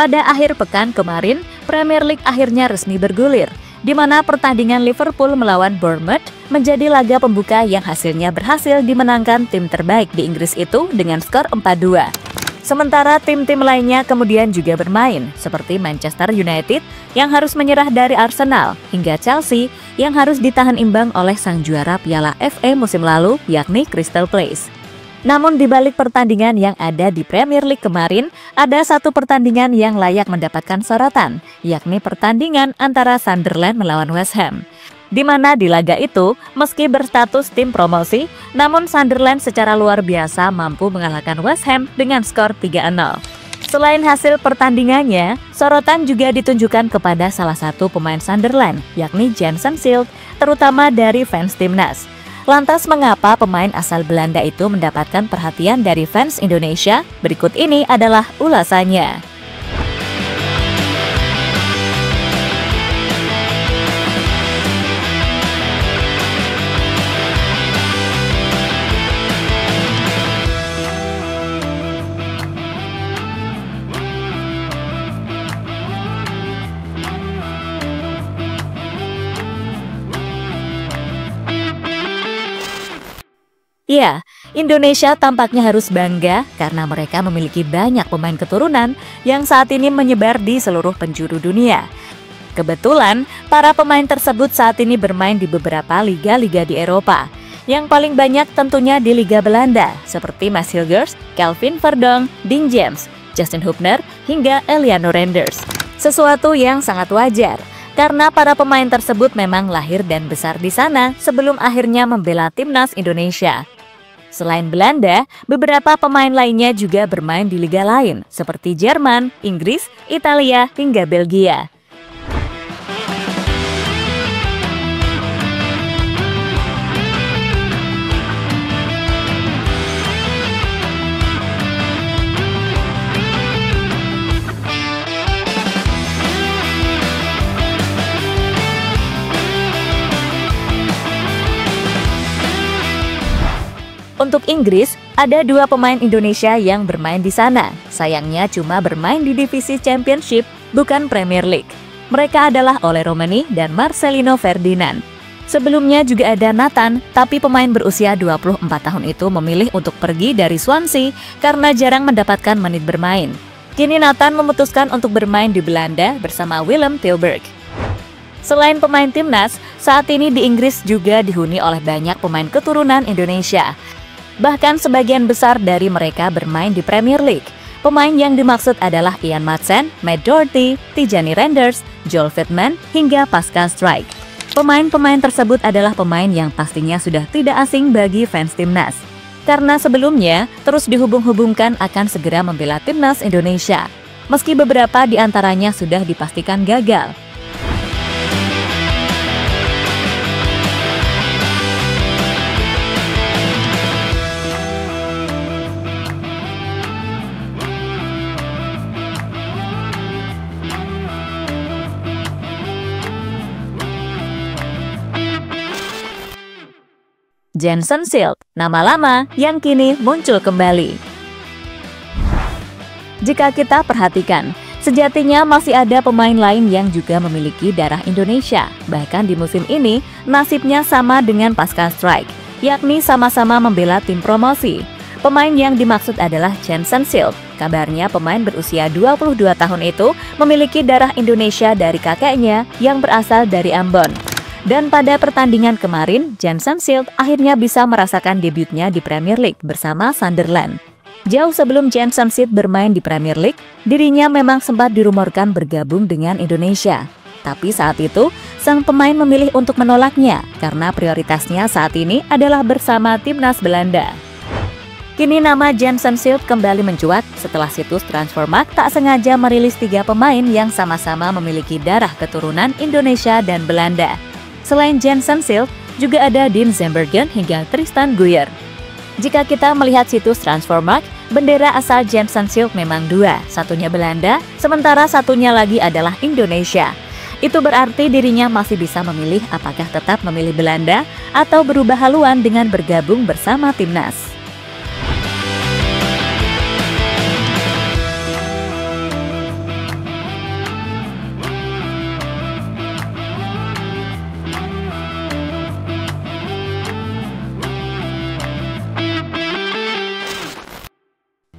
Pada akhir pekan kemarin, Premier League akhirnya resmi bergulir, di mana pertandingan Liverpool melawan Bournemouth menjadi laga pembuka yang hasilnya berhasil dimenangkan tim terbaik di Inggris itu dengan skor 4-2. Sementara tim-tim lainnya kemudian juga bermain, seperti Manchester United yang harus menyerah dari Arsenal, hingga Chelsea yang harus ditahan imbang oleh sang juara Piala FA musim lalu, yakni Crystal Palace. Namun di balik pertandingan yang ada di Premier League kemarin, ada satu pertandingan yang layak mendapatkan sorotan, yakni pertandingan antara Sunderland melawan West Ham. Di mana di laga itu, meski berstatus tim promosi, namun Sunderland secara luar biasa mampu mengalahkan West Ham dengan skor 3-0. Selain hasil pertandingannya, sorotan juga ditunjukkan kepada salah satu pemain Sunderland, yakni Jenson Schild, terutama dari fans timnas. Lantas mengapa pemain asal Belanda itu mendapatkan perhatian dari fans Indonesia? Berikut ini adalah ulasannya. Ya, Indonesia tampaknya harus bangga karena mereka memiliki banyak pemain keturunan yang saat ini menyebar di seluruh penjuru dunia. Kebetulan, para pemain tersebut saat ini bermain di beberapa liga-liga di Eropa. Yang paling banyak tentunya di Liga Belanda, seperti Mads Hilgers, Calvin Verdonk, Dean James, Justin Hubner, hingga Eliano Renders. Sesuatu yang sangat wajar, karena para pemain tersebut memang lahir dan besar di sana sebelum akhirnya membela timnas Indonesia. Selain Belanda, beberapa pemain lainnya juga bermain di liga lain, seperti Jerman, Inggris, Italia, hingga Belgia. Untuk Inggris, ada dua pemain Indonesia yang bermain di sana. Sayangnya cuma bermain di divisi Championship, bukan Premier League. Mereka adalah Ole Romani dan Marcelino Ferdinand. Sebelumnya juga ada Nathan, tapi pemain berusia 24 tahun itu memilih untuk pergi dari Swansea karena jarang mendapatkan menit bermain. Kini Nathan memutuskan untuk bermain di Belanda bersama Willem Tilburg. Selain pemain timnas, saat ini di Inggris juga dihuni oleh banyak pemain keturunan Indonesia. Bahkan sebagian besar dari mereka bermain di Premier League. Pemain yang dimaksud adalah Ian Maatsen, Matt Doherty, Tijani Renders, Joel Veldman, hingga Pascal Struijk. Pemain-pemain tersebut adalah pemain yang pastinya sudah tidak asing bagi fans timnas. Karena sebelumnya terus dihubung-hubungkan akan segera membela timnas Indonesia. Meski beberapa di antaranya sudah dipastikan gagal. Jenson Schild, nama lama yang kini muncul kembali. Jika kita perhatikan, sejatinya masih ada pemain lain yang juga memiliki darah Indonesia. Bahkan di musim ini, nasibnya sama dengan Pascal Struijk, yakni sama-sama membela tim promosi. Pemain yang dimaksud adalah Jenson Schild. Kabarnya pemain berusia 22 tahun itu memiliki darah Indonesia dari kakeknya yang berasal dari Ambon. Dan pada pertandingan kemarin, Jenson Schild akhirnya bisa merasakan debutnya di Premier League bersama Sunderland. Jauh sebelum Jenson Schild bermain di Premier League, dirinya memang sempat dirumorkan bergabung dengan Indonesia. Tapi saat itu, sang pemain memilih untuk menolaknya karena prioritasnya saat ini adalah bersama timnas Belanda. Kini nama Jenson Schild kembali mencuat setelah situs Transfermarkt tak sengaja merilis 3 pemain yang sama-sama memiliki darah keturunan Indonesia dan Belanda. Selain Jenson Schild, juga ada Dean Zerbergen hingga Tristan Guyer. Jika kita melihat situs Transfermarkt, bendera asal Jenson Schild memang 2, satunya Belanda, sementara satunya lagi adalah Indonesia. Itu berarti dirinya masih bisa memilih apakah tetap memilih Belanda atau berubah haluan dengan bergabung bersama timnas.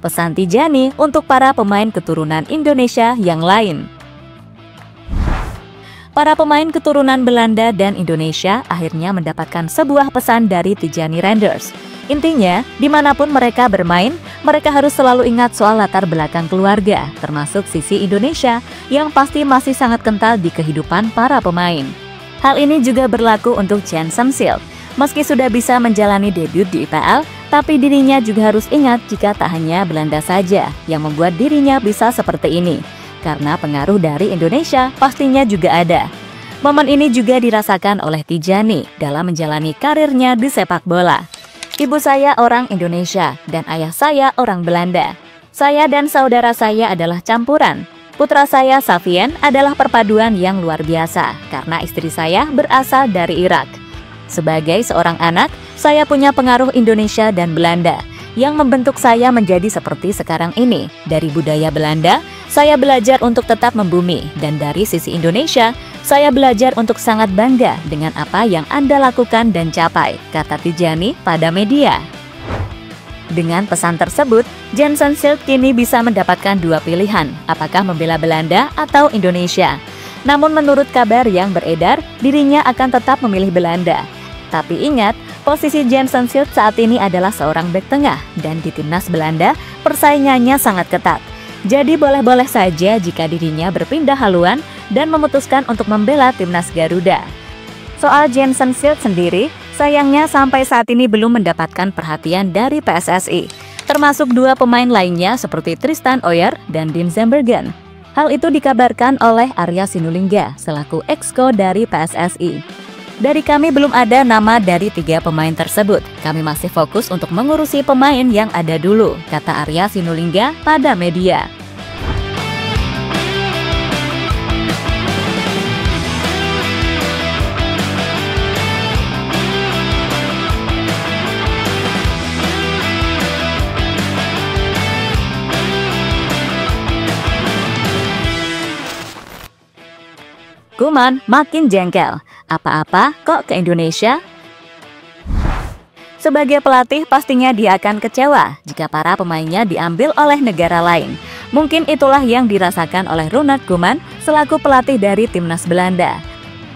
Pesan Tijani untuk para pemain keturunan Indonesia yang lain. Para pemain keturunan Belanda dan Indonesia akhirnya mendapatkan sebuah pesan dari Tijani Randers. Intinya, dimanapun mereka bermain, mereka harus selalu ingat soal latar belakang keluarga, termasuk sisi Indonesia yang pasti masih sangat kental di kehidupan para pemain. Hal ini juga berlaku untuk Jensen Silk. Meski sudah bisa menjalani debut di IPL, tapi dirinya juga harus ingat jika tak hanya Belanda saja yang membuat dirinya bisa seperti ini. Karena pengaruh dari Indonesia pastinya juga ada. Momen ini juga dirasakan oleh Tijani dalam menjalani karirnya di sepak bola. Ibu saya orang Indonesia dan ayah saya orang Belanda. Saya dan saudara saya adalah campuran. Putra saya Safien adalah perpaduan yang luar biasa karena istri saya berasal dari Irak. Sebagai seorang anak, saya punya pengaruh Indonesia dan Belanda yang membentuk saya menjadi seperti sekarang ini. Dari budaya Belanda, saya belajar untuk tetap membumi, dan dari sisi Indonesia, saya belajar untuk sangat bangga dengan apa yang Anda lakukan dan capai, kata Tijani pada media. Dengan pesan tersebut, Jensen Silk kini bisa mendapatkan dua pilihan, apakah membela Belanda atau Indonesia. Namun menurut kabar yang beredar, dirinya akan tetap memilih Belanda. Tapi ingat, posisi Jensen Silk saat ini adalah seorang bek tengah dan di timnas Belanda persaingannya sangat ketat. Jadi boleh-boleh saja jika dirinya berpindah haluan dan memutuskan untuk membela timnas Garuda. Soal Jensen Silk sendiri, sayangnya sampai saat ini belum mendapatkan perhatian dari PSSI, termasuk dua pemain lainnya seperti Tristan Oyer dan Dean Zembergen. Hal itu dikabarkan oleh Arya Sinulinga selaku exco dari PSSI. Dari kami belum ada nama dari tiga pemain tersebut. Kami masih fokus untuk mengurusi pemain yang ada dulu, kata Arya Sinulinga pada media. Koeman makin jengkel. Apa-apa kok ke Indonesia? Sebagai pelatih pastinya dia akan kecewa jika para pemainnya diambil oleh negara lain. Mungkin itulah yang dirasakan oleh Ronald Koeman selaku pelatih dari timnas Belanda.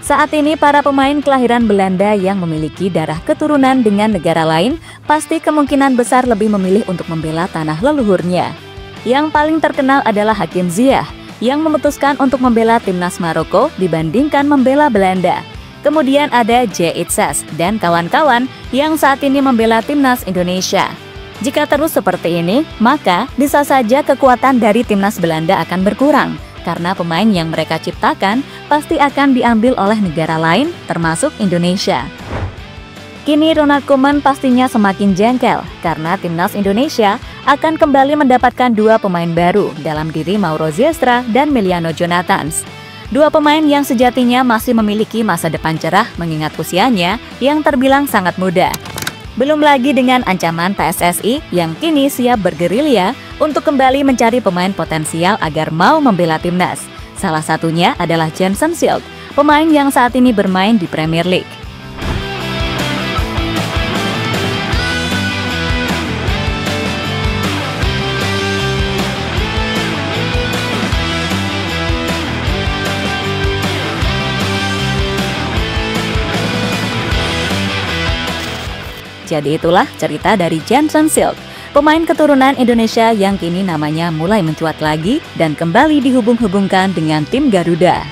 Saat ini para pemain kelahiran Belanda yang memiliki darah keturunan dengan negara lain pasti kemungkinan besar lebih memilih untuk membela tanah leluhurnya. Yang paling terkenal adalah Hakim Ziyech yang memutuskan untuk membela timnas Maroko dibandingkan membela Belanda. Kemudian ada J. Itzes dan kawan-kawan yang saat ini membela timnas Indonesia. Jika terus seperti ini, maka bisa saja kekuatan dari timnas Belanda akan berkurang, karena pemain yang mereka ciptakan pasti akan diambil oleh negara lain, termasuk Indonesia. Kini Ronald Koeman pastinya semakin jengkel, karena timnas Indonesia akan kembali mendapatkan dua pemain baru dalam diri Mauro Zylstra dan Emiliano Jonathans. Dua pemain yang sejatinya masih memiliki masa depan cerah mengingat usianya yang terbilang sangat muda. Belum lagi dengan ancaman PSSI yang kini siap bergerilya untuk kembali mencari pemain potensial agar mau membela timnas. Salah satunya adalah Jensen Silk, pemain yang saat ini bermain di Premier League. Jadi itulah cerita dari Jensen Silk, pemain keturunan Indonesia yang kini namanya mulai mencuat lagi dan kembali dihubung-hubungkan dengan tim Garuda.